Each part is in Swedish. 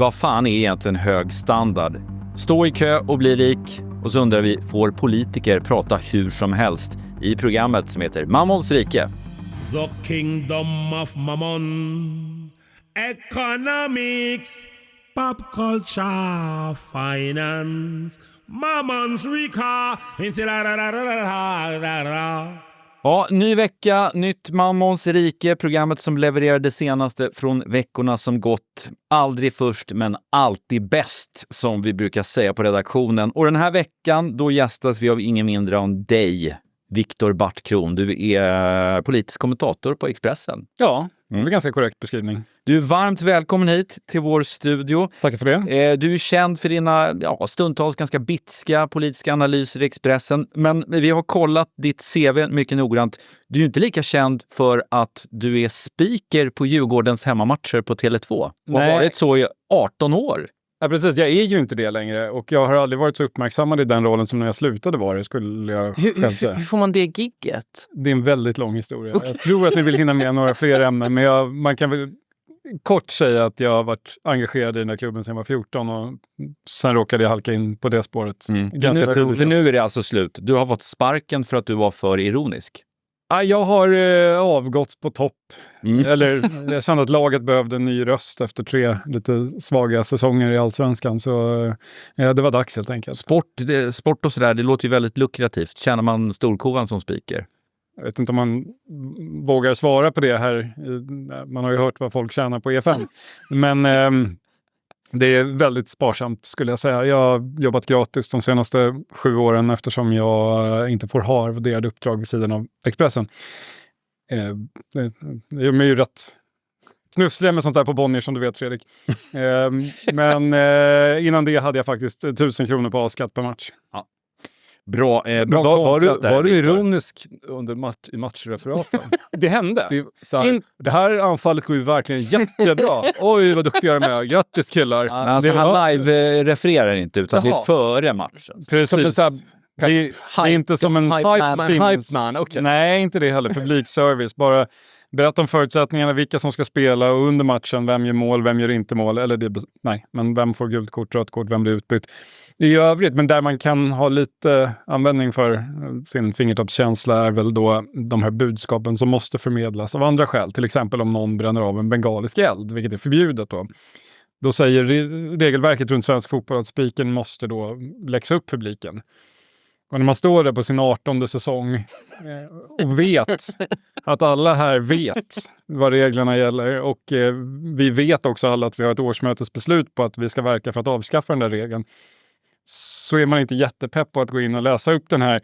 Vad fan är egentligen hög standard? Stå i kö och bli rik. Och så undrar vi, får politiker prata hur som helst i programmet som heter Mammons rike? The kingdom of Mammon. Economics. Pop culture. Finance. Mammons rika. Ja, ny vecka, nytt Mammons rike, programmet som levererar det senaste från veckorna som gått. Aldrig först men alltid bäst, som vi brukar säga på redaktionen. Och den här veckan då gästas vi av ingen mindre än dig, Viktor Bartkron. Du är politisk kommentator på Expressen. Ja, det är en ganska korrekt beskrivning. Du är varmt välkommen hit till vår studio. Tack för det. Du är känd för dina stundtals ganska bitska politiska analyser i Expressen. Men vi har kollat ditt CV mycket noggrant. Du är ju inte lika känd för att du är speaker på Djurgårdens hemmamatcher på Tele2. Och har varit så i 18 år. Ja, precis. Jag är ju inte det längre. Och jag har aldrig varit så uppmärksammad i den rollen som när jag slutade vara det, skulle jag själv säga. Hur får man det gigget? Det är en väldigt lång historia. Okay. Jag tror att ni vill hinna med några fler ämnen. Men man kan väl kort säga att jag har varit engagerad i den här klubben sedan jag var 14. Och sen råkade jag halka in på det spåret ganska tidigt. För nu är det alltså slut. Du har fått sparken för att du var för ironisk. Jag har avgått på topp. Eller jag kände att laget behövde en ny röst efter 3 lite svaga säsonger i Allsvenskan. Så det var dags helt enkelt. Sport och sådär, det låter ju väldigt lukrativt. Tjänar man storkovan som speaker? Jag vet inte om man vågar svara på det här. Man har ju hört vad folk tjänar på E5. Men det är väldigt sparsamt skulle jag säga. Jag har jobbat gratis de senaste 7 åren eftersom jag inte får ha arvoderade uppdrag vid sidan av Expressen. Det gör mig ju rätt knusslig med sånt där på Bonnier som du vet, Fredrik. Men innan det hade jag faktiskt 1000 kronor på avskatt per match. Ja. Bra var du ironisk under matchreferaten? Det hände. Det här anfallet går ju verkligen jättebra. Oj, vad duktiga de är. Grattis killar. Ja, alltså han live-refererar inte, utan det är före matchen. Precis. Det är inte som en hype man. Okay. Nej, inte det heller. Publikservice. Bara berätta om förutsättningarna, vilka som ska spela och under matchen, vem gör mål, vem gör inte mål. Eller men vem får gult kort, rött kort, vem blir utbytt. I övrigt, men där man kan ha lite användning för sin fingertoppskänsla är väl då de här budskapen som måste förmedlas av andra skäl. Till exempel om någon bränner av en bengalisk eld, vilket är förbjudet då. Då säger regelverket runt svensk fotboll att spiken måste då läxa upp publiken. Och när man står där på sin 18:e säsong och vet att alla här vet vad reglerna gäller och vi vet också alla att vi har ett årsmötesbeslut på att vi ska verka för att avskaffa den där regeln, så är man inte jättepepp på att gå in och läsa upp den här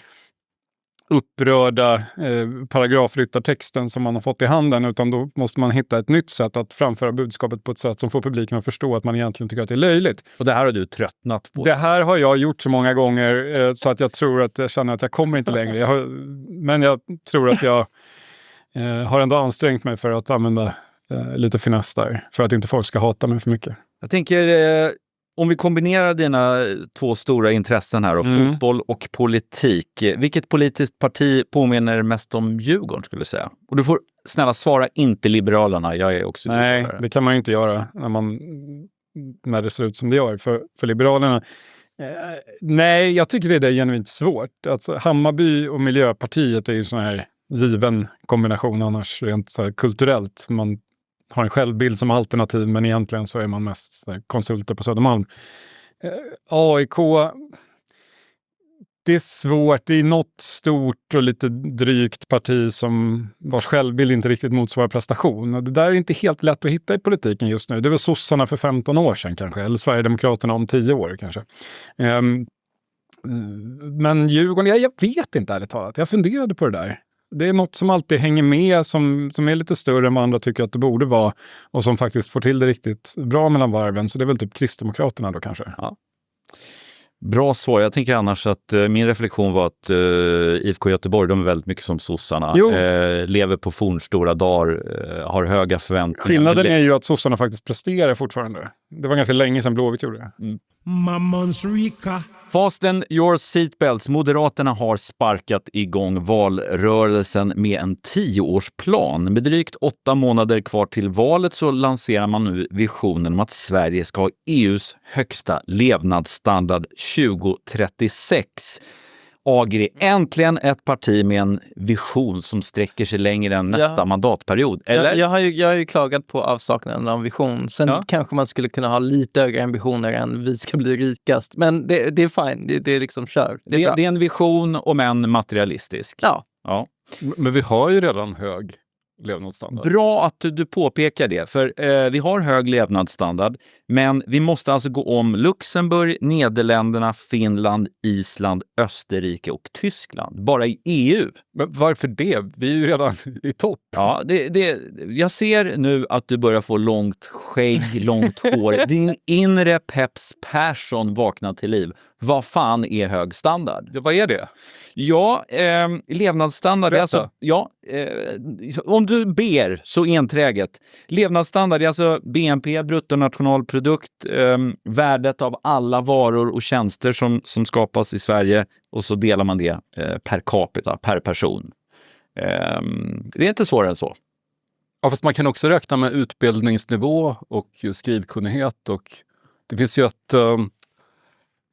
upprörda paragrafryttartexten som man har fått i handen, utan då måste man hitta ett nytt sätt att framföra budskapet på ett sätt som får publiken att förstå att man egentligen tycker att det är löjligt. Och det här har du tröttnat på? Det här har jag gjort så många gånger så att jag tror att jag känner att jag kommer inte längre. Men jag tror att jag har ändå ansträngt mig för att använda lite finess där, för att inte folk ska hata mig för mycket. Jag tänker, om vi kombinerar dina 2 stora intressen här, och fotboll och politik. Vilket politiskt parti påminner mest om Djurgården skulle jag säga? Och du får snälla svara inte Liberalerna, jag är också Nej, liberalare. Det kan man ju inte göra när det ser ut som det gör för Liberalerna. Nej, jag tycker det är genuint svårt. Alltså, Hammarby och Miljöpartiet är ju sån här given kombination annars rent så här kulturellt. Man har en självbild som alternativ, men egentligen så är man mest så här konsulter på Södermalm. AIK, det är svårt. Det är något stort och lite drygt parti som vars självbild inte riktigt motsvarar prestation. Och det där är inte helt lätt att hitta i politiken just nu. Det var sossarna för 15 år sedan kanske, eller Sverigedemokraterna om 10 år kanske. Men Djurgården, jag vet inte ärligt talat. Jag funderade på det där. Det är något som alltid hänger med, som är lite större än vad andra tycker att det borde vara och som faktiskt får till det riktigt bra mellan varven. Så det är väl typ Kristdemokraterna då kanske. Ja. Bra svar. Jag tänker annars att min reflektion var att IFK Göteborg, de är väldigt mycket som sossarna. Lever på fornstora dagar, har höga förväntningar. Skillnaden är ju att sossarna faktiskt presterar fortfarande. Det var ganska länge sedan Blåvitt gjorde det. Mammons Rika. Fasten your seatbelts. Moderaterna har sparkat igång valrörelsen med en 10-årsplan. Med drygt 8 månader kvar till valet så lanserar man nu visionen om att Sverige ska ha EUs högsta levnadsstandard 2036. Agri, äntligen ett parti med en vision som sträcker sig längre än nästa mandatperiod. Eller? Jag har ju klagat på avsaknaden av vision. Sen kanske man skulle kunna ha lite högre ambitioner än vi ska bli rikast. Men det är fine, det är liksom kör. Det är en vision om en materialistisk. Ja. Men vi har ju redan hög levnadsstandard. Bra att du påpekar det, för vi har hög levnadsstandard, men vi måste alltså gå om Luxemburg, Nederländerna, Finland, Island, Österrike och Tyskland. Bara i EU. Men varför det? Vi är ju redan i topp. Ja, jag ser nu att du börjar få långt skägg, långt hår. Din inre Peps Persson vaknar till liv. Vad fan är hög standard? Vad är det? Ja, levnadsstandard är alltså, om du ber så enträget. Levnadsstandard är alltså BNP, bruttonationalprodukt, värdet av alla varor och tjänster som skapas i Sverige, och så delar man det per capita, per person. Det är inte svårare än så. Ja, fast man kan också räkna med utbildningsnivå och skrivkunnighet, och det finns ju ett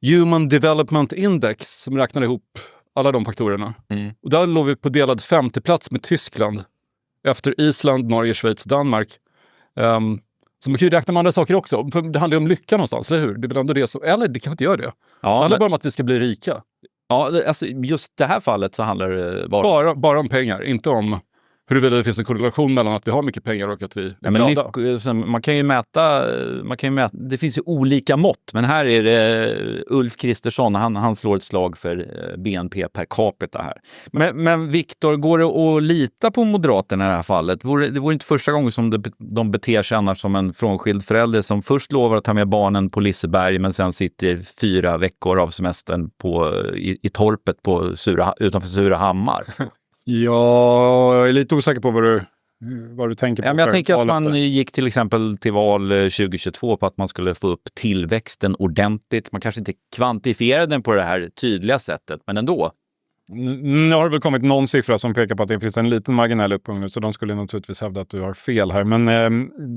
Human Development Index som räknar ihop alla de faktorerna. Och där låg vi på delad 50 plats med Tyskland efter Island, Norge, Schweiz och Danmark. Så man kan ju räkna med andra saker också. För det handlar ju om lycka någonstans, eller hur? Det är väl ändå det som, eller det kan inte göra det. Det handlar bara om att vi ska bli rika. Ja, alltså just det här fallet så handlar det bara om pengar, inte om huruvida det finns en korrelation mellan att vi har mycket pengar och att vi är glada. Man kan ju mäta, det finns ju olika mått, men här är det Ulf Kristersson, han slår ett slag för BNP per capita här. Men Viktor, går det att lita på Moderaterna i det här fallet? Det vore inte första gången som de beter sig annars som en frånskild förälder som först lovar att ta med barnen på Liseberg, men sen sitter 4 veckor av semestern i torpet utanför Surahammar. Jag är lite osäker på vad du tänker på. Jag tänker att man gick till exempel till val 2022 på att man skulle få upp tillväxten ordentligt. Man kanske inte kvantifierade den på det här tydliga sättet, men ändå. Nu har det väl kommit någon siffra som pekar på att det finns en liten marginell uppgång nu, så de skulle naturligtvis hävda att du har fel här. Men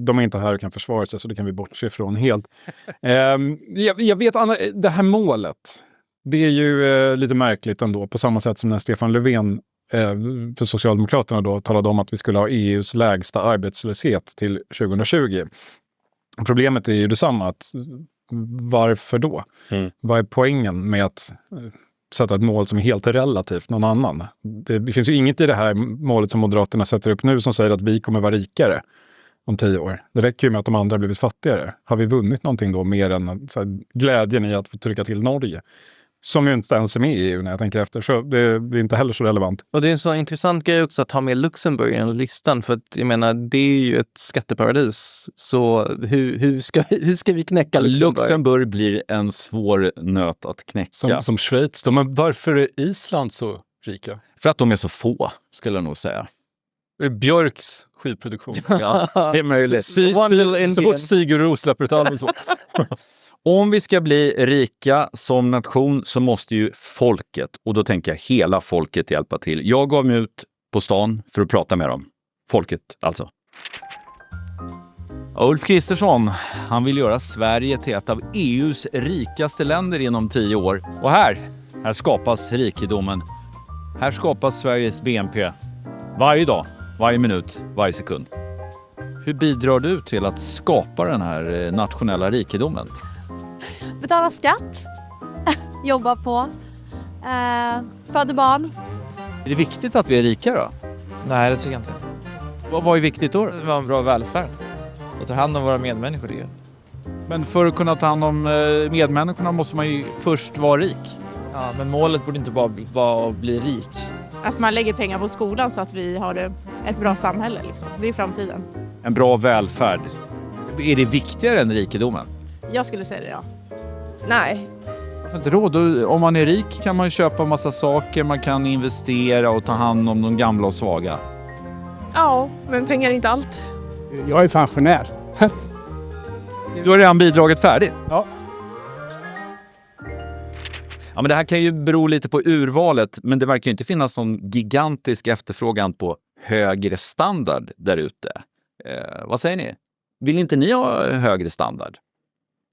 de är inte här och kan försvara sig, så det kan vi bortse ifrån helt. Jag vet, Anna, det här målet, det är ju lite märkligt ändå, på samma sätt som när Stefan Löfven för Socialdemokraterna då talade om att vi skulle ha EUs lägsta arbetslöshet till 2020. Problemet är ju detsamma, att varför då? Vad är poängen med att sätta ett mål som är helt relativt någon annan? Det finns ju inget i det här målet som Moderaterna sätter upp nu som säger att vi kommer vara rikare om 10 år. Det räcker ju med att de andra har blivit fattigare. Har vi vunnit någonting då mer än så här, glädjen i att få trycka till Norge? Som ju inte ens är med i EU när jag tänker efter, så det blir inte heller så relevant. Och det är en så intressant grej också att ha med Luxemburg i den listan, för att jag menar, det är ju ett skatteparadis. Så hur ska vi knäcka Luxemburg? Luxemburg blir en svår nöt att knäcka. Som Schweiz då, men varför är Island så rika? För att de är så få, skulle jag nog säga. Det är Björks skivproduktion. Ja, det är möjligt. Så fort Sigur Ros släpper ett album så. Om vi ska bli rika som nation så måste ju folket, och då tänker jag hela folket, hjälpa till. Jag gav mig ut på stan för att prata med dem. Folket alltså. Ulf Kristersson, han vill göra Sverige till ett av EUs rikaste länder inom 10 år. Och här skapas rikedomen. Här skapas Sveriges BNP. Varje dag, varje minut, varje sekund. Hur bidrar du till att skapa den här nationella rikedomen? Betala skatt, jobba på, föda barn. Är det viktigt att vi är rika då? Nej, det tycker jag inte. Vad är viktigt då? Det var en bra välfärd. Och ta hand om våra medmänniskor, det. Men för att kunna ta hand om medmänniskorna måste man ju först vara rik. Ja, men målet borde inte bara vara att bli rik. Att man lägger pengar på skolan så att vi har ett bra samhälle. Liksom. Det är framtiden. En bra välfärd. Är det viktigare än rikedomen? Jag skulle säga det, ja. Nej. Varför inte råd? Om man är rik kan man köpa massa saker, man kan investera och ta hand om de gamla och svaga. Ja, men pengar är inte allt. Jag är pensionär. Du har redan bidraget färdigt. Ja. Ja, men det här kan ju bero lite på urvalet, men det verkar ju inte finnas någon gigantisk efterfrågan på högre standard där ute. Vad säger ni? Vill inte ni ha högre standard?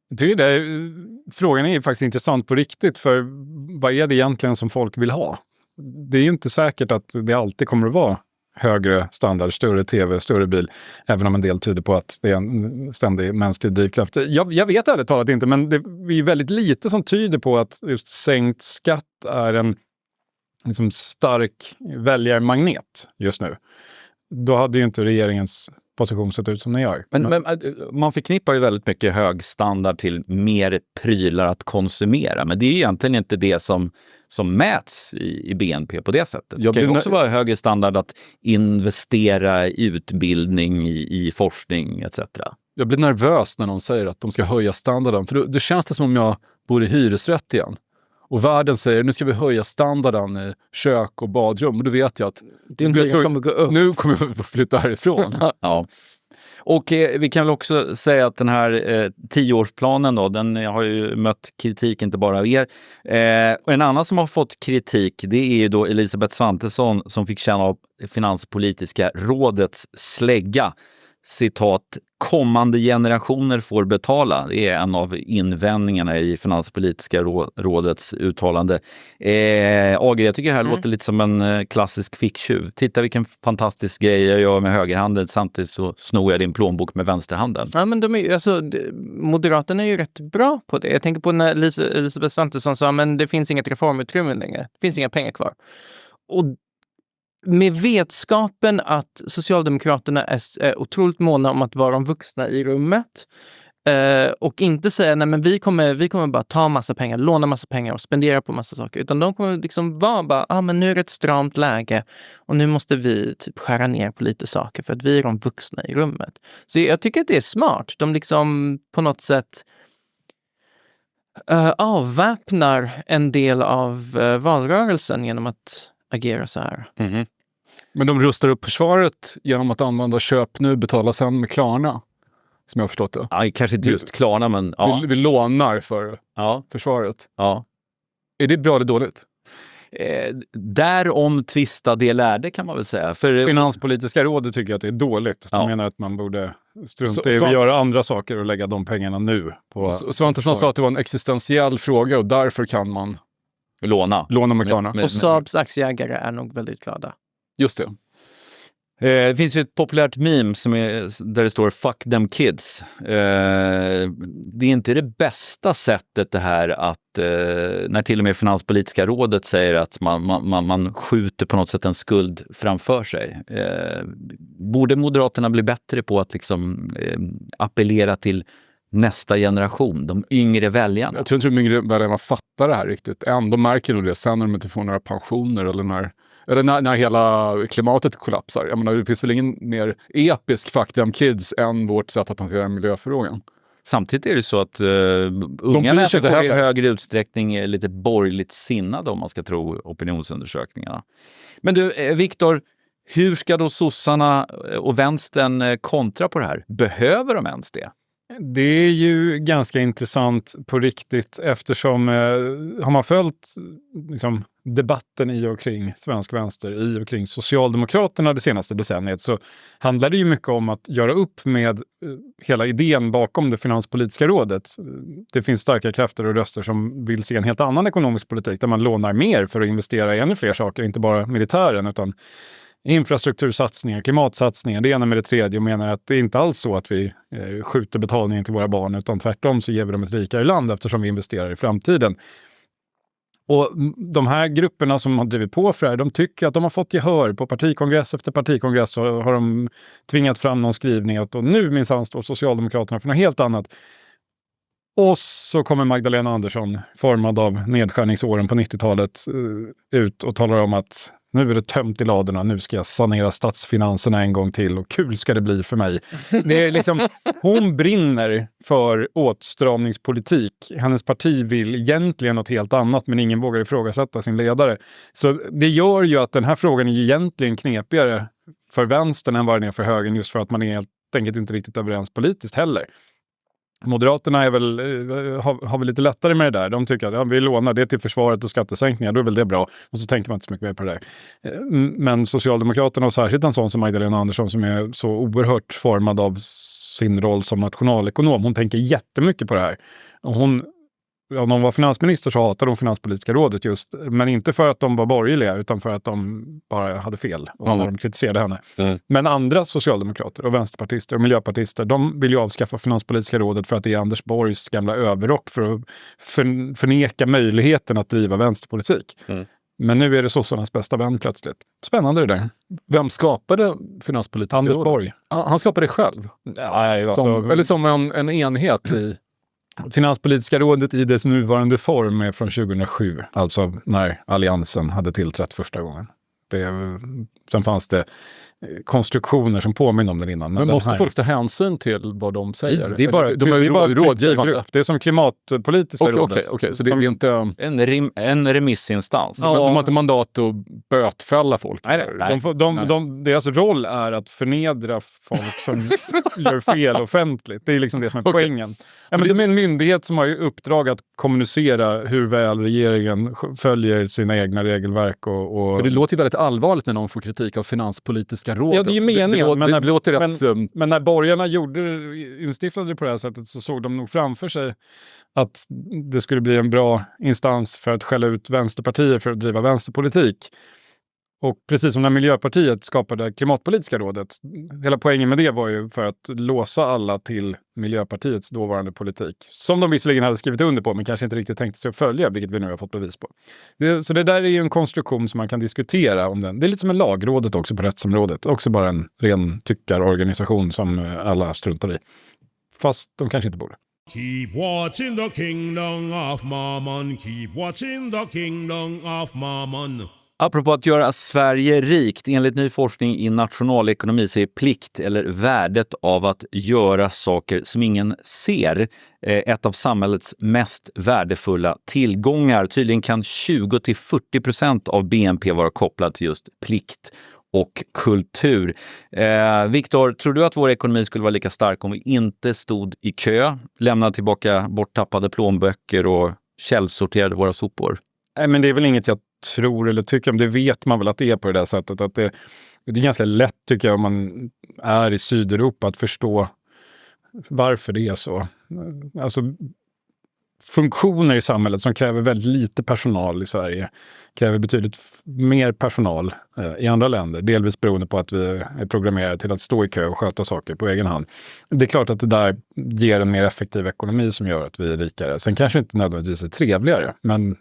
Jag tycker frågan är faktiskt intressant på riktigt, för vad är det egentligen som folk vill ha? Det är ju inte säkert att det alltid kommer att vara högre standard, större tv, större bil, även om en del tyder på att det är en ständig mänsklig drivkraft. Jag vet ärligt talat inte, men det är väldigt lite som tyder på att just sänkt skatt är en liksom stark väljarmagnet just nu. Då hade ju inte regeringens position sett ut som den gör. Men man förknippar ju väldigt mycket hög standard till mer prylar att konsumera. Men det är ju egentligen inte det som mäts i BNP på det sättet. Det kan ju också vara högre standard att investera i utbildning, i forskning etc. Jag blir nervös när någon säger att de ska höja standarden. För det känns det som om jag bor i hyresrätt igen. Och världen säger, nu ska vi höja standarden i kök och badrum. Och då vet jag att kommer gå upp. Nu kommer jag att flytta härifrån. Ja. Och vi kan väl också säga att den här 10-årsplanen då, den har ju mött kritik inte bara av er. Och en annan som har fått kritik, det är ju då Elisabeth Svantesson som fick känna av Finanspolitiska rådets slägga. Citat, kommande generationer får betala. Det är en av invändningarna i Finanspolitiska rådets uttalande. Agri, jag tycker det här låter lite som en klassisk ficktjuv. Titta vilken fantastisk grej jag gör med högerhanden, samtidigt så snor jag din plånbok med vänsterhanden. Ja, men Moderaterna är ju rätt bra på det. Jag tänker på när Elisabeth Svantesson sa, men det finns inget reformutrymme längre. Det finns inga pengar kvar. Och med vetskapen att Socialdemokraterna är otroligt måna om att vara de vuxna i rummet och inte säga, nej men vi kommer bara ta massa pengar, låna massa pengar och spendera på massa saker, utan de kommer liksom vara bara, men nu är det ett stramt läge och nu måste vi typ skära ner på lite saker för att vi är de vuxna i rummet. Så jag tycker att det är smart. De liksom på något sätt avväpnar en del av valrörelsen genom att agera så här. Mm-hmm. Men de rustar upp försvaret genom att använda köp nu, betala sen med Klarna. Som jag har förstått det. Ja, kanske inte just Klarna, men ja. Vi lånar för försvaret. Ja. Är det bra eller dåligt? Därom tvista det lärde kan man väl säga. För Finanspolitiska rådet tycker att det är dåligt. De menar att man borde strunta i att göra andra saker och lägga de pengarna nu. Svantesson sa att det var en existentiell fråga och därför kan man låna med Klarna. Och Saabs aktieägare är nog väldigt glada. Just det. Det finns ju ett populärt meme där det står "fuck them kids". Det är inte det bästa sättet det här att när till och med Finanspolitiska rådet säger att man skjuter på något sätt en skuld framför sig. Borde Moderaterna bli bättre på att liksom appellera till nästa generation, de yngre väljarna? Jag tror inte de yngre väljarna fattar det här riktigt än. De märker nog det sen när de inte får några pensioner eller när hela klimatet kollapsar. Jag menar, det finns väl ingen mer episk fuck them kids än vårt sätt att hantera miljöfrågan. Samtidigt är det så att unga människor i högre utsträckning är lite borgerligt sinnade om man ska tro opinionsundersökningarna. Men du, Viktor, hur ska då sossarna och vänstern kontra på det här? Behöver de ens det? Det är ju ganska intressant på riktigt eftersom har man följt liksom, debatten i och kring svensk vänster, i och kring Socialdemokraterna det senaste decenniet, så handlar det ju mycket om att göra upp med hela idén bakom det Finanspolitiska rådet. Det finns starka krafter och röster som vill se en helt annan ekonomisk politik där man lånar mer för att investera i ännu fler saker, inte bara militären utan infrastruktursatsningar, klimatsatsningar, det ena med det tredje, och menar att det är inte alls så att vi skjuter betalningen till våra barn, utan tvärtom så ger vi dem ett rikare land eftersom vi investerar i framtiden. Och de här grupperna som har drivit på för det här, de tycker att de har fått gehör på partikongress efter partikongress, så har de tvingat fram någon skrivning att och nu minsann står Socialdemokraterna för något helt annat. Och så kommer Magdalena Andersson, formad av nedskärningsåren på 90-talet, ut och talar om att nu är det tömt i ladorna, nu ska jag sanera statsfinanserna en gång till och kul ska det bli för mig. Det är liksom, hon brinner för åtstramningspolitik. Hennes parti vill egentligen något helt annat, men ingen vågar ifrågasätta sin ledare. Så det gör ju att den här frågan är ju egentligen knepigare för vänstern än vad den är för högern, just för att man är helt enkelt inte riktigt överens politiskt heller. Moderaterna är väl, har väl lite lättare med det där. De tycker att vi lånar det till försvaret och skattesänkningar, då är väl det bra. Och så tänker man inte så mycket mer på det där. Men Socialdemokraterna, och särskilt en sån som Magdalena Andersson som är så oerhört formad av sin roll som nationalekonom. Hon tänker jättemycket på det här. Och när hon var finansminister så hatade de Finanspolitiska rådet just, men inte för att de var borgerliga utan för att de bara hade fel och när de kritiserade henne. Men andra socialdemokrater och vänsterpartister och miljöpartister, de vill ju avskaffa Finanspolitiska rådet för att det är Anders Borgs gamla överrock för att förneka möjligheten att driva vänsterpolitik. Men nu är det sossarnas bästa vän plötsligt. Spännande det där. Vem skapade Finanspolitiska Anders rådet? Borg. Han skapade det själv. Eller som en enhet i... Finanspolitiska rådet i dess nuvarande form är från 2007. Alltså när alliansen hade tillträtt första gången. Sen fanns det konstruktioner som påminner om den innan. Men måste folk ta hänsyn till vad de säger? Det är bara, de är ju rådgivande. Det är som klimatpolitiska rådet. Okej, så det är inte... En remissinstans. De har inte mandat att bötfälla folk. Nej. Deras roll är att förnedra folk som gör fel offentligt. Det är liksom det som är poängen. Ja, men de är en myndighet som har i uppdrag att kommunicera hur väl regeringen följer sina egna regelverk. Och... För det låter ju väldigt allvarligt när någon får kritik av Finanspolitiska rådet. Ja, det är ju meningen. Men när borgarna instiftade det på det här sättet så såg de nog framför sig att det skulle bli en bra instans för att skälla ut vänsterpartier för att driva vänsterpolitik. Och precis som när Miljöpartiet skapade klimatpolitiska rådet, hela poängen med det var ju för att låsa alla till Miljöpartiets dåvarande politik. Som de visserligen hade skrivit under på men kanske inte riktigt tänkte sig att följa, vilket vi nu har fått bevis på. Så det där är ju en konstruktion som man kan diskutera om den. Det är lite som en lagrådet också på rättsområdet. Också bara en ren tyckarorganisation som alla struntar i. Fast de kanske inte borde. Keep watching the kingdom of Mammon. Keep watching the kingdom of Mammon. Apropå att göra Sverige rikt, enligt ny forskning i nationalekonomi så är plikt eller värdet av att göra saker som ingen ser ett av samhällets mest värdefulla tillgångar. Tydligen kan 20-40% av BNP vara kopplat till just plikt och kultur. Viktor, tror du att vår ekonomi skulle vara lika stark om vi inte stod i kö, lämnade tillbaka borttappade plånböcker och källsorterade våra sopor? Nej, men det är väl inget jag tror eller tycker om. Det vet man väl att det är på det där sättet. Att det är ganska lätt tycker jag om man är i Sydeuropa att förstå varför det är så. Alltså funktioner i samhället som kräver väldigt lite personal i Sverige kräver betydligt mer personal i andra länder. Delvis beroende på att vi är programmerade till att stå i kö och sköta saker på egen hand. Det är klart att det där ger en mer effektiv ekonomi som gör att vi är rikare. Sen kanske inte nödvändigtvis är trevligare, men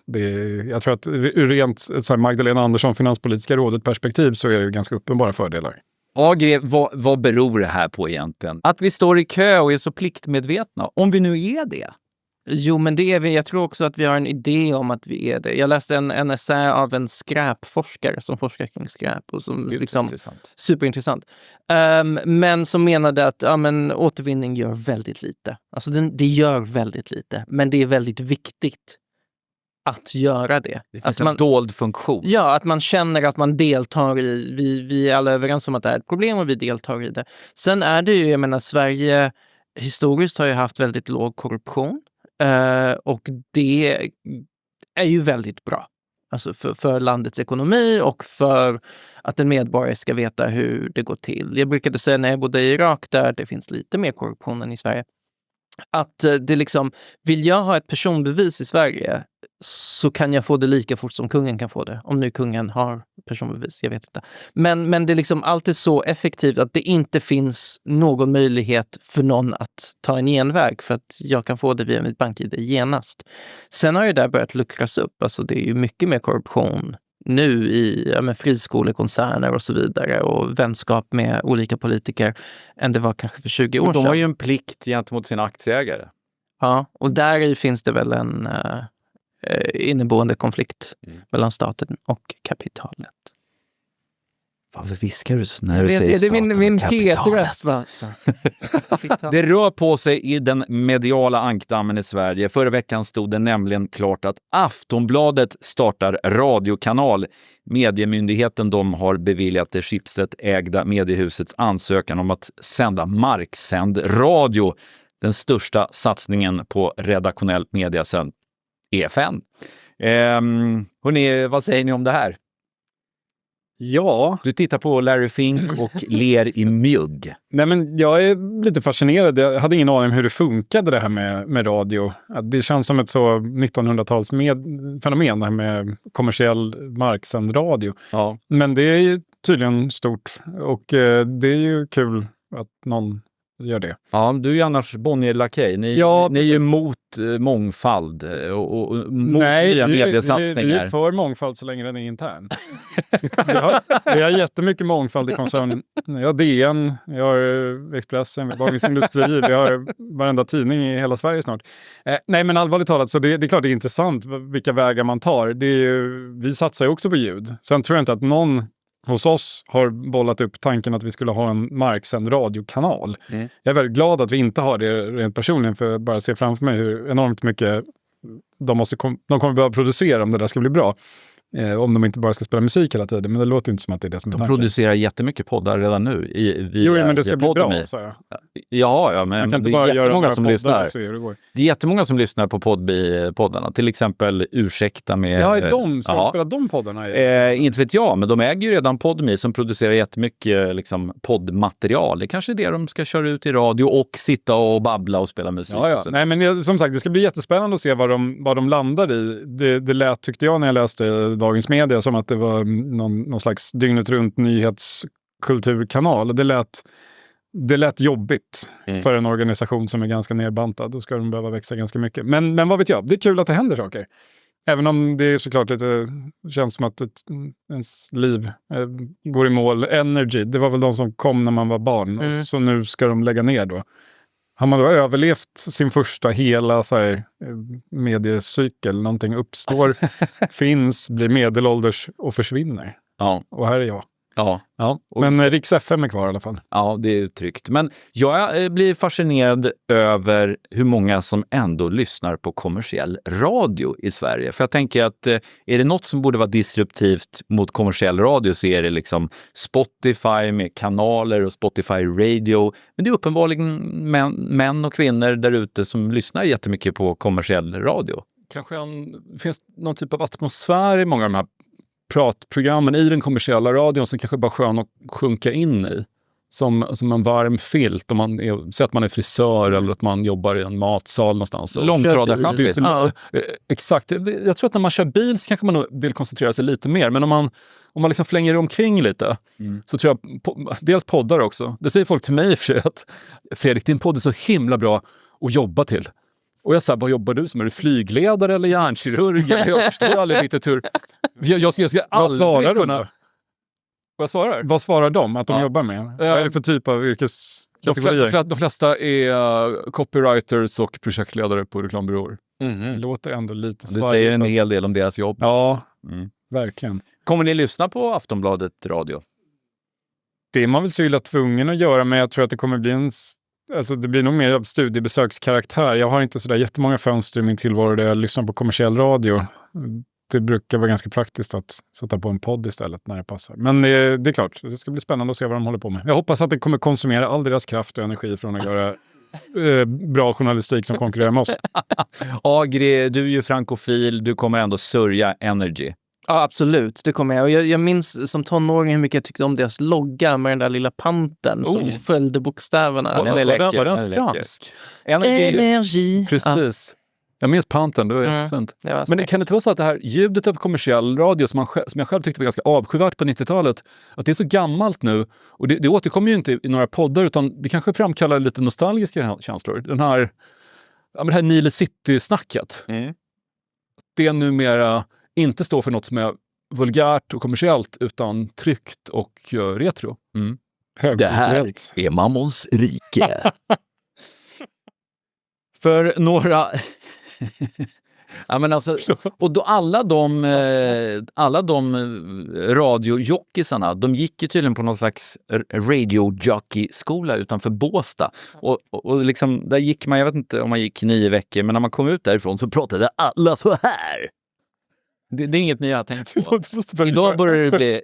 jag tror att ur rent Magdalena Andersson Finanspolitiska rådet perspektiv så är det ganska uppenbara fördelar. Agri, vad beror det här på egentligen? Att vi står i kö och är så pliktmedvetna, om vi nu är det? Jo, men det är vi. Jag tror också att vi har en idé om att vi är det. Jag läste en essä av en skräpforskare som forskar kring skräp och som liksom superintressant. Men som menade att återvinning gör väldigt lite. Alltså det gör väldigt lite, men det är väldigt viktigt att göra det. Det finns en dold funktion. Ja, att man känner att man deltar i. Vi är alla överens om att det är ett problem och vi deltar i det. Sen är det ju, jag menar, Sverige historiskt har ju haft väldigt låg korruption. Och det är ju väldigt bra. Alltså för landets ekonomi och för att en medborgare ska veta hur det går till. Jag brukade säga när jag bodde i Irak där det finns lite mer korruption än i Sverige. Att det liksom, vill jag ha ett personbevis i Sverige så kan jag få det lika fort som kungen kan få det. Om nu kungen har personbevis, jag vet inte. Men det är liksom alltid så effektivt att det inte finns någon möjlighet för någon att ta en genväg för att jag kan få det via mitt bank-ID genast. Sen har ju det börjat luckras upp. Alltså det är ju mycket mer korruption nu i friskolekoncerner och så vidare och vänskap med olika politiker än det var kanske för 20 år sedan. De har ju en plikt gentemot sina aktieägare. Ja, och där finns det väl en inneboende konflikt mellan staten och kapitalet. Varför viskar du så när du säger det är staten min och kapitalet? Petröst. Det rör på sig i den mediala ankdammen i Sverige. Förra veckan stod det nämligen klart att Aftonbladet startar radiokanal. Mediemyndigheten har beviljat det Schibsted ägda mediehusets ansökan om att sända marksänd radio. den största satsningen på redaktionell media sedan EFN. Hörrni, vad säger ni om det här? Ja, Du tittar på Larry Fink och ler i mjugg. nej men jag är lite fascinerad. Jag hade ingen aning om hur det funkade det här med radio. Att det känns som ett så 1900-tals fenomen det här med kommersiell marksänd radio. Ja. Men det är ju tydligen stort och det är ju kul att någon gör det. Ja, du är ju annars Bonnier-lakej. Ni är ju mot mångfald och mot nya mediesatsningar. Vi är för mångfald så länge den är intern. vi har jättemycket mångfald i koncernen. Jag har DN, jag har Expressen, vi har Dagens Industri, vi har varenda tidning i hela Sverige snart. Nej, men allvarligt talat så det är klart det är intressant vilka vägar man tar. Vi satsar ju också på ljud. Sen tror jag inte att någon hos oss har bollat upp tanken att vi skulle ha en marksänd radiokanal. Jag är väldigt glad att vi inte har det rent personligen, för att bara se framför mig hur enormt mycket de kommer behöva producera om det där ska bli bra. Om de inte bara ska spela musik hela tiden, men det låter inte som att det är det som är tanken. De producerar jättemycket poddar redan nu. Men det ska bli bra, sa jag. Ja, men det är jättemånga som lyssnar. Det Det är jättemånga som lyssnar på poddarna. Till exempel Ursäkta med... Ja, är de? Ska de spela de poddarna? Inte vet jag, men de äger ju redan Podme som producerar jättemycket liksom, poddmaterial. Det kanske är det de ska köra ut i radio och sitta och babbla och spela musik. Ja. Nej, men som sagt, det ska bli jättespännande att se vad de landar i. Det lät, tyckte jag när jag läste Dagens Media, som att det var någon slags dygnet runt nyhetskulturkanal. Det lät jobbigt för en organisation som är ganska nerbantad. Då ska de behöva växa ganska mycket. Men vad vet jag, det är kul att det händer saker. Även om det är såklart känns som att ens liv går i mål. Energy, det var väl de som kom när man var barn. Och så nu ska de lägga ner då. Har man då överlevt sin första hela så här, mediecykel, någonting uppstår, finns, blir medelålders och försvinner. Ja. Och här är jag. Ja. Men Riks FM är kvar i alla fall. Ja, det är tryggt. Men jag blir fascinerad över hur många som ändå lyssnar på kommersiell radio i Sverige. För jag tänker att är det något som borde vara disruptivt mot kommersiell radio så är det liksom Spotify med kanaler och Spotify Radio. Men det är uppenbarligen män och kvinnor där ute som lyssnar jättemycket på kommersiell radio. Kanske finns någon typ av atmosfär i många av de här pratprogrammen i den kommersiella radion som kanske bara är skön att sjunka in i. Som en varm filt. Om man säger att man är frisör eller att man jobbar i en matsal någonstans. Långtradarchaffis. Ja, exakt. Jag tror att när man kör bil så kanske man nog vill koncentrera sig lite mer. Men om man liksom flänger omkring lite så tror jag, dels poddar också. Det säger folk till mig för att Fredrik, din podd är så himla bra att jobba till. Och jag sa, vad jobbar du som? Är du flygledare eller hjärnkirurg? Jag förstår aldrig riktigt hur... Jag ska Vad svarar du då? Vad svarar? Vad svarar de att de jobbar med? Vad är det för typ av yrkeskategorier? De flesta är copywriters och projektledare på reklambyråer. Det låter ändå lite svajigt. Det säger en hel del om deras jobb. Ja, verkligen. Kommer ni lyssna på Aftonbladet radio? Det är man väl så illa tvungen att göra, men jag tror att det kommer bli det blir nog mer av studiebesökskaraktär. Jag har inte sådär jättemånga fönster i min tillvaro där jag lyssnar på kommersiell radio. Det brukar vara ganska praktiskt att sätta på en podd istället när det passar. Men det är klart, det ska bli spännande att se vad de håller på med. Jag hoppas att det kommer konsumera all deras kraft och energi från att göra bra journalistik som konkurrerar med oss. Agri, du är ju frankofil, du kommer ändå sörja Energy. Ja, absolut. Det kommer jag. Och jag minns som tonåring hur mycket jag tyckte om deras logga med den där lilla panten som följde bokstäverna. Var den fransk? Energy. Precis. Jag minns panten, det var jättefint. Men det kan inte vara så att det här ljudet av kommersiell radio som jag själv tyckte var ganska avskyvärt på 90-talet, att det är så gammalt nu, och det återkommer ju inte i några poddar, utan det kanske framkallar lite nostalgiska känslor. Det här Nile City-snacket. Det är numera inte står för något som är vulgärt och kommersiellt, utan tryckt och retro. Det här är Mammons rike. För några... ja, men alltså, och då alla de radiojockisarna, de gick ju tydligen på någon slags radiojockey-skola utanför Båstad. Och liksom, där gick man, jag vet inte om man gick 9 veckor, men när man kom ut därifrån så pratade alla så här. Det är inget ni har tänkt på.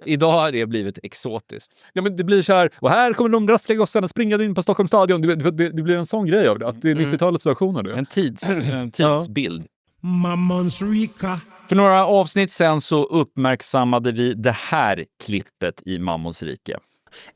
Idag har det blivit exotiskt. Ja, men det blir så här, och här kommer de raska gossarna springa in på Stockholms stadion. Det blir en sån grej av det, att det är 90-talets versioner. Det. En tidsbild. Mammons Rika. För några avsnitt sen så uppmärksammade vi det här klippet i Mammons rike.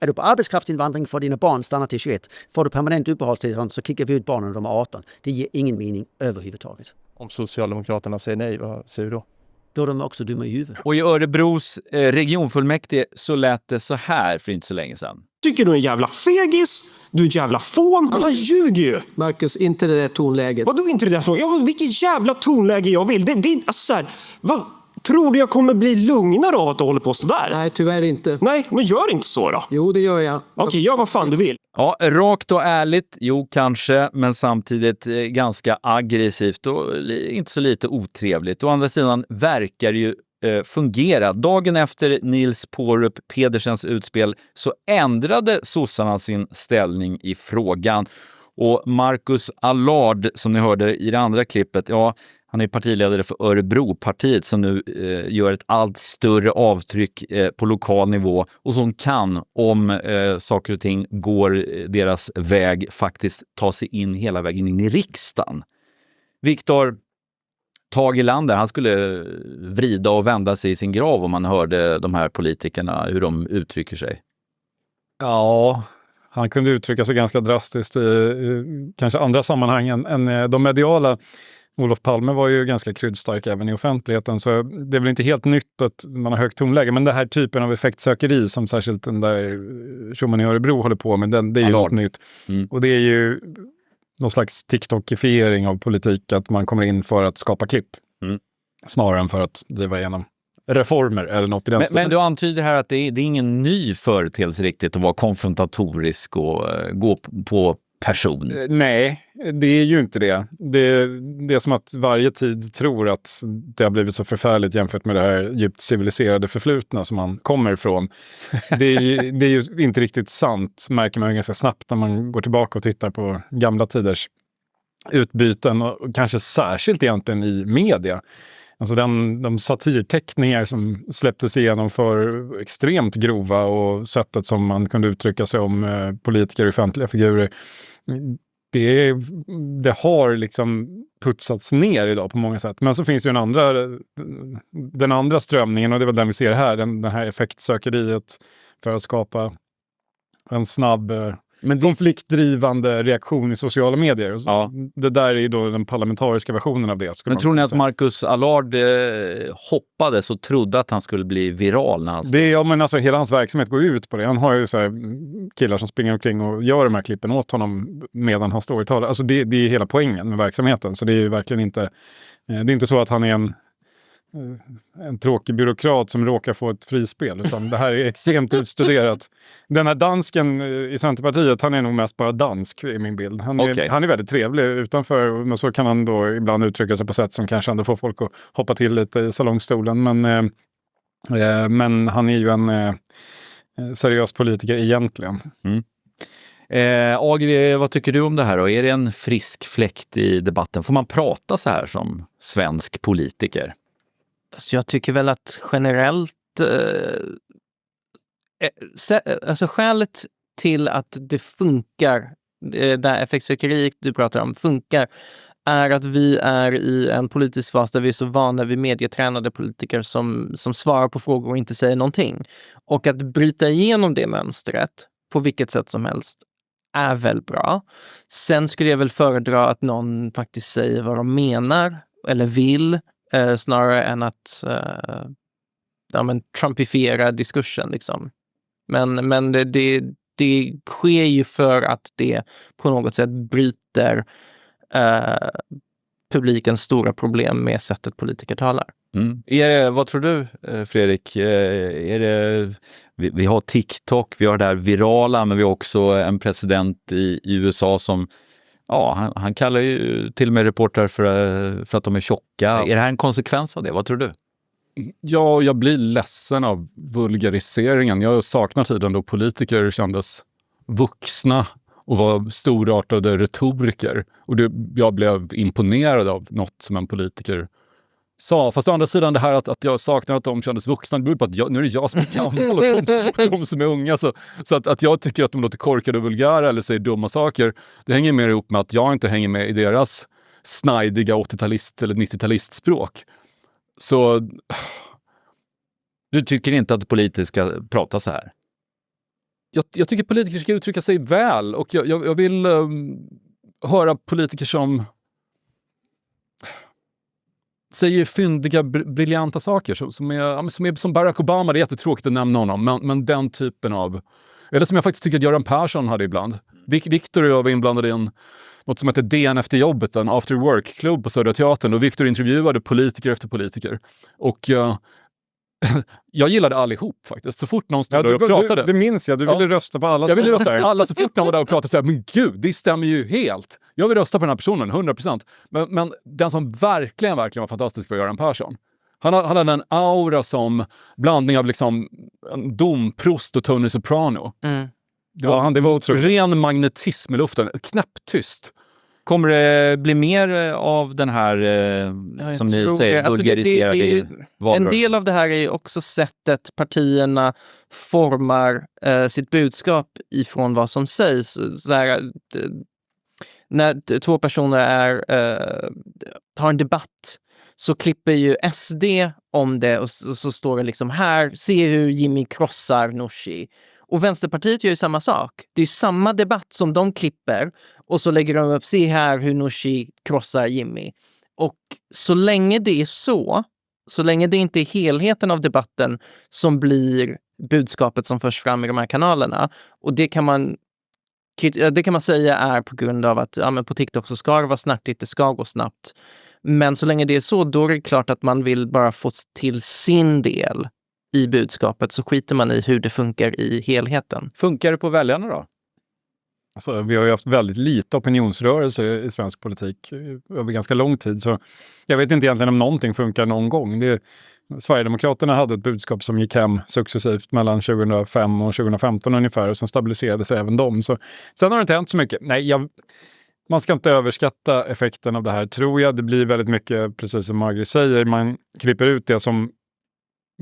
Är du på arbetskraftsinvandring för dina barn stannar till 21, får du permanent uppehållstillstånd så kickar vi ut barnen när de är 18. Det ger ingen mening överhuvudtaget. Om Socialdemokraterna säger nej, vad säger du då? Då är de också dumma i huvudet. Och i Örebros regionfullmäktige så lät det så här för inte så länge sedan. Tycker du är en jävla fegis? Du är en jävla fån. Han ljuger ju. Marcus, inte det där tonläget. Vadå inte det där tonläget? Ja, vilket jävla tonläge jag vill. Det är inte alltså så här. Vad tror du jag kommer bli lugnare av att du håller på så där? Nej, tyvärr inte. Nej, men gör inte så då. Jo, det gör jag. Okej, gör vad fan du vill. Ja, rakt och ärligt, jo kanske, men samtidigt ganska aggressivt och inte så lite otrevligt. Å andra sidan verkar det ju fungera. Dagen efter Nils Pårup Pedersens utspel så ändrade sossarna sin ställning i frågan. Och Marcus Allard, som ni hörde i det andra klippet, ja, han är partiledare för Örebropartiet som nu gör ett allt större avtryck på lokal nivå och som kan, om saker och ting går deras väg, faktiskt ta sig in hela vägen in i riksdagen. Viktor Tage Erlander, han skulle vrida och vända sig i sin grav om man hörde de här politikerna, hur de uttrycker sig. Ja, han kunde uttrycka sig ganska drastiskt i kanske andra sammanhang än de mediala. Olof Palme var ju ganska kryddstark även i offentligheten, så det är väl inte helt nytt att man har högt tonläge, men den här typen av effektsökeri som särskilt den där tjommen i Örebro håller på med, det är ju något nytt. Och det är ju någon slags TikTokifiering av politik, att man kommer in för att skapa klipp snarare än för att driva igenom reformer eller något i den stilen. Men du antyder här att det är ingen ny företeelse riktigt att vara konfrontatorisk och gå på person. Nej, det är ju inte det. Det är som att varje tid tror att det har blivit så förfärligt jämfört med det här djupt civiliserade förflutna som man kommer ifrån. Det är ju inte riktigt sant, märker man ganska snabbt när man går tillbaka och tittar på gamla tiders utbyten och kanske särskilt egentligen i media. Alltså de satirteckningar som släpptes igenom för extremt grova och sättet som man kunde uttrycka sig om politiker och offentliga figurer. Det har liksom putsats ner idag på många sätt. Men så finns ju den andra strömningen, och det är väl den vi ser här, den här effektsökeriet för att skapa en snabb konfliktdrivande reaktion i sociala medier. Ja. Det där är ju då den parlamentariska versionen av det. Men tror ni att Marcus Allard hoppades och trodde att han skulle bli viral? När han... men alltså hela hans verksamhet går ut på det. Han har ju så här killar som springer omkring och gör de här klippen åt honom medan han står i tal. Alltså det är hela poängen med verksamheten. Så det är ju verkligen inte, det är inte så att han är en tråkig byråkrat som råkar få ett frispel, utan det här är extremt utstuderat. Den här dansken i Centerpartiet, han är nog mest bara dansk i min bild. Han är väldigt trevlig utanför, men så kan han då ibland uttrycka sig på sätt som kanske ändå får folk att hoppa till lite i salongstolen. Men han är ju en seriös politiker egentligen. Agri, vad tycker du om det här då? Är det en frisk fläkt i debatten? Får man prata så här som svensk politiker? Så jag tycker väl att generellt alltså skälet till att det funkar, det här effektsökeriet du pratar om funkar, är att vi är i en politisk fas där vi är så vana vid medietränade politiker som svarar på frågor och inte säger någonting. Och att bryta igenom det mönstret på vilket sätt som helst är väl bra. Sen skulle jag väl föredra att någon faktiskt säger vad de menar eller vill, snarare än att trumpifiera diskursen liksom. Men det sker ju för att det på något sätt bryter publikens stora problem med sättet politiker talar. Vad tror du, Fredrik? Vi har TikTok, vi har det här virala, men vi har också en president i USA som han kallar ju till och med reportrar för att de är tjocka. Är det här en konsekvens av det? Vad tror du? Ja, jag blir ledsen av vulgariseringen. Jag saknar tiden då politiker kändes vuxna och var storartade retoriker. Och jag blev imponerad av något som en politiker sa. Fast å andra sidan det här att jag saknar att de kändes vuxna, det beror på att nu är det jag som är gammal och de som är unga. Så att jag tycker att de låter korkade och vulgära eller säger dumma saker, det hänger mer ihop med att jag inte hänger med i deras snajdiga 80-talist eller 90-talistspråk. Så... Du tycker inte att politiker ska prata så här? Jag tycker politiker ska uttrycka sig väl, och jag vill höra politiker som säger fyndiga, briljanta saker som är som Barack Obama. Det är jättetråkigt att nämna honom, men den typen av... Eller som jag faktiskt tycker att Göran Persson hade ibland. Victor och jag var inblandade i något som heter DN efter jobbet, en after work-klubb på Södra Teatern, och Victor intervjuade politiker efter politiker. Och jag gillade allihop faktiskt. Så fort någon stod där och pratade. Det minns jag. Du ville rösta på alla. Jag ville rösta på alla. Så fort någon var där och pratade så här, men gud, det stämmer ju helt. Jag vill rösta på den här personen, 100%. Men den som verkligen var fantastisk var Göran Persson. Han hade en aura som blandning av liksom en domprost och Tony Soprano. Det var otroligt. Ren magnetism i luften. Knäpptyst. Kommer det bli mer av den här, som ni säger, vulgariserade en del av det här är också sättet partierna formar sitt budskap ifrån vad som sägs. Så här, när två personer har en debatt, så klipper ju SD om det och så står det liksom här, se hur Jimmy krossar Nooshi. Och Vänsterpartiet gör ju samma sak. Det är samma debatt som de klipper och så lägger de upp, se här hur Nooshi krossar Jimmy. Och så länge det är så länge det inte är helheten av debatten som blir budskapet som förs fram i de här kanalerna, och det kan man säga är på grund av att men på TikTok så ska det vara snärtigt, det ska gå snabbt. Men så länge det är så, då är det klart att man vill bara få till sin del i budskapet, så skiter man i hur det funkar i helheten. Funkar det på väljarna då? Alltså, vi har ju haft väldigt lite opinionsrörelse i svensk politik över ganska lång tid, så jag vet inte egentligen om någonting funkar någon gång. Sverigedemokraterna hade ett budskap som gick hem successivt mellan 2005 och 2015 ungefär, och sen stabiliserade sig även de. Så, sen har det inte hänt så mycket. Nej, man ska inte överskatta effekten av det här, tror jag. Det blir väldigt mycket, precis som Margret säger, man klipper ut det som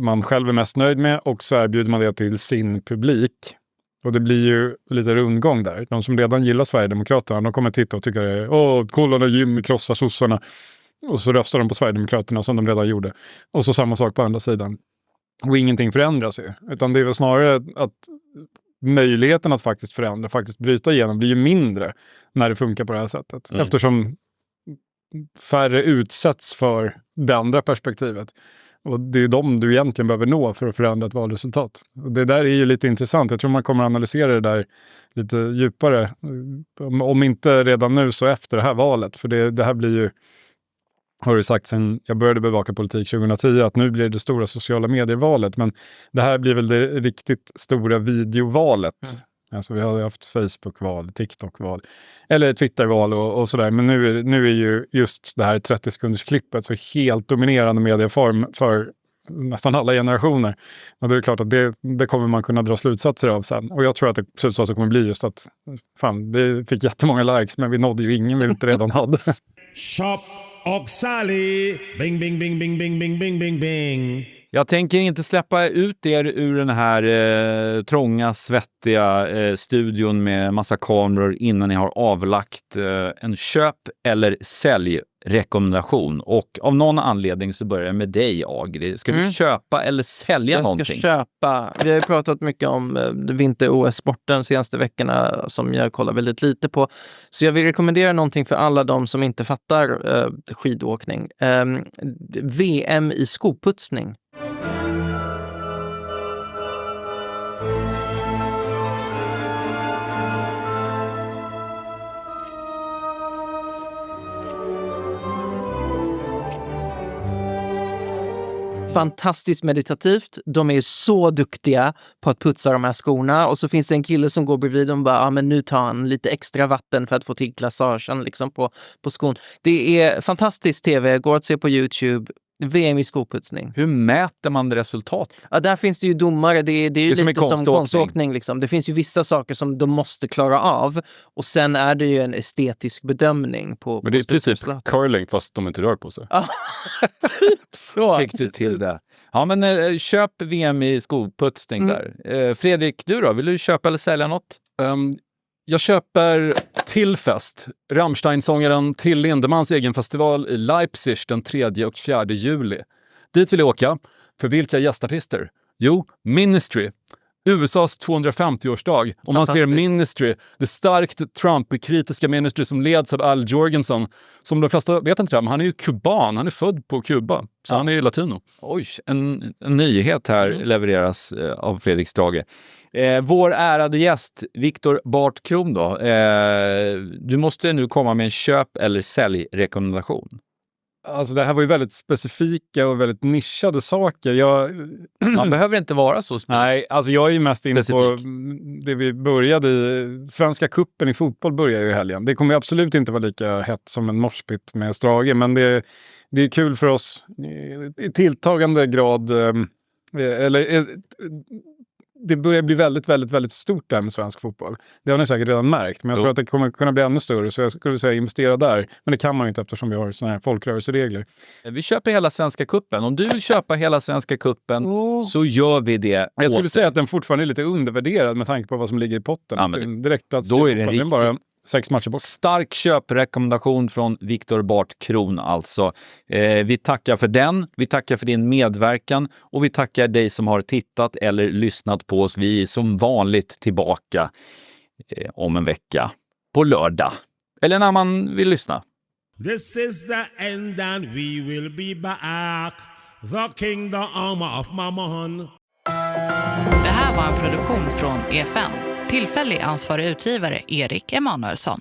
man själv är mest nöjd med, och så erbjuder man det till sin publik. Och det blir ju lite rundgång där. De som redan gillar Sverigedemokraterna, de kommer titta och tycka det är kolla när Jimmy krossar sossarna. Och så röstar de på Sverigedemokraterna som de redan gjorde. Och så samma sak på andra sidan. Och ingenting förändras ju. Utan det är väl snarare att möjligheten att faktiskt förändra, faktiskt bryta igenom, blir ju mindre när det funkar på det här sättet. Eftersom färre utsätts för det andra perspektivet. Och det är ju de du egentligen behöver nå för att förändra ett valresultat. Och det där är ju lite intressant. Jag tror man kommer att analysera det där lite djupare. Om inte redan nu så efter det här valet. För det här blir ju, har du sagt sen jag började bevaka politik 2010, att nu blir det stora sociala medievalet. Men det här blir väl det riktigt stora videovalet. Alltså vi har ju haft Facebook-val, TikTok-val eller Twitter-val och sådär. Men nu är ju just det här 30-sekunders-klippet så helt dominerande medieform för nästan alla generationer. Och då är det klart att det kommer man kunna dra slutsatser av sen. Och jag tror att det slutsatser kommer bli just att fan, vi fick jättemånga likes, men vi nådde ju ingen vi inte redan hade. Shop och Sally, bing bing bing bing bing bing bing bing bing. Jag tänker inte släppa ut er ur den här trånga, svettiga studion med massa kameror innan ni har avlagt en köp- eller säljrekommendation. Och av någon anledning så börjar jag med dig, Agri. Ska du köpa eller sälja någonting? Jag ska köpa. Vi har ju pratat mycket om vinter-OS-sporten de senaste veckorna som jag kollar väldigt lite på. Så jag vill rekommendera någonting för alla de som inte fattar skidåkning. VM i skoputsning. Fantastiskt meditativt. De är så duktiga på att putsa de här skorna. Och så finns det en kille som går bredvid och bara, men nu tar han lite extra vatten för att få till glassagen liksom på skon. Det är fantastisk tv, går att se på YouTube. VM i skoputsning. Hur mäter man resultat? Ja, där finns det ju domare. Det är ju som lite som konståkning. Liksom. Det finns ju vissa saker som de måste klara av. Och sen är det ju en estetisk bedömning på. Men det är precis curling fast de inte rör på sig. Ja, typ så. Fick du till det? Ja, men köp VM i skoputsning där. Fredrik, du då? Vill du köpa eller sälja något? Jag köper till fest Rammstein-sångaren Till Lindemans egen festival i Leipzig den 3 och 4 juli. Dit vill jag åka. För vilka gästartister? Jo, Ministry. USAs 250-årsdag. Om man ser Ministry, det starkt Trump-kritiska Ministry som leds av Al Jorgensen. Som de flesta vet inte det, men han är ju kuban. Han är född på Kuba. Så han är ju latino. Oj, en nyhet här levereras av Fredrik Strage. Vår ärade gäst, Viktor Bart Kron då. Du måste nu komma med en köp- eller säljrekommendation. Alltså det här var ju väldigt specifika och väldigt nischade saker. Man behöver inte vara så specifik. Nej, alltså jag är ju mest inne på det vi började i. Svenska kuppen i fotboll börjar ju i helgen. Det kommer absolut inte vara lika hett som en morspit med Strage, men det är kul för oss i tilltagande grad. Det börjar bli väldigt, väldigt, väldigt stort där med svensk fotboll. Det har ni säkert redan märkt, men jag tror att det kommer kunna bli ännu större, så jag skulle säga investera där. Men det kan man ju inte eftersom vi har såna här folkrörelseregler. Vi köper hela Svenska kuppen. Om du vill köpa hela Svenska kuppen så gör vi det. Jag skulle säga att den fortfarande är lite undervärderad med tanke på vad som ligger i potten. Ja, men direktplats. då är det bara 6 matcher bort. Stark köprekommendation från Viktor Bart Kron alltså. Vi tackar för den, vi tackar för din medverkan och vi tackar dig som har tittat eller lyssnat på oss. Vi är som vanligt tillbaka om en vecka på lördag. Eller när man vill lyssna. This is the end and we will be back. The kingdom of Mammon. Det här var en produktion från EFN. Tillfällig ansvarig utgivare Erik Emanuelsson.